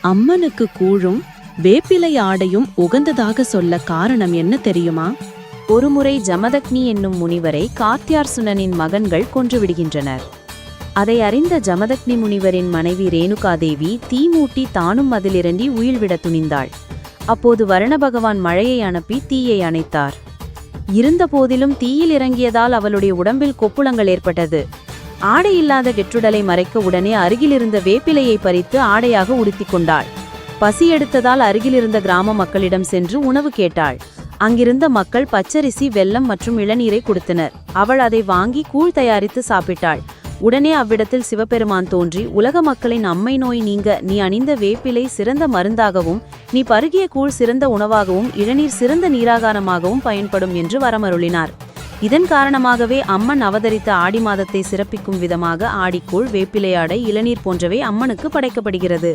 அம்மனுக்கு கூழும் வேப்பிலை ஆடையும் உகந்ததாக சொல்ல காரணம் என்ன தெரியுமா? ஒருமுறை ஜமதக்னி என்னும் முனிவரை காத்யார்சுனனின் மகன்கள் கொன்றுவிடுகின்றனர். அதை அறிந்த ஜமதக்னி முனிவரின் மனைவி ரேணுகாதேவி தீ மூட்டி தானும் அதிலிரண்டி உயிர்விட துணிந்தாள். அப்போது வருணபகவான் மழையை அனுப்பி தீயை அணைத்தார். இருந்தபோதிலும் தீயில் இறங்கியதால் அவளுடைய உடம்பில் கொப்புளங்கள் ஏற்பட்டது. ஆடை இல்லாத கெற்றுடலை மறைக்க உடனே அருகிலிருந்த வேப்பிலையை பறித்து ஆடையாக உடுத்திக் கொண்டாள். பசி எடுத்ததால் அருகிலிருந்த கிராம மக்களிடம் சென்று உணவு கேட்டாள். அங்கிருந்த மக்கள் பச்சரிசி, வெல்லம் மற்றும் இளநீரை கொடுத்தனர். அவள் அதை வாங்கி கூழ் தயாரித்து சாப்பிட்டாள். உடனே அவ்விடத்தில் சிவபெருமான் தோன்றி, உலக மக்களின் அம்மை நோய் நீங்க நீ அணிந்த வேப்பிலை சிறந்த மருந்தாகவும், நீ பருகிய கூழ் சிறந்த உணவாகவும், இளநீர் சிறந்த நீராகாரமாகவும் பயன்படும் என்று வரமருளினார். இதன் காரணமாகவே அம்மன் அவதரித்த ஆடி மாதத்தை சிறப்பிக்கும் விதமாக ஆடிக்கூழ், வேப்பிலையாடை, இளநீர் போன்றவை அம்மனுக்கு படைக்கப்படுகிறது.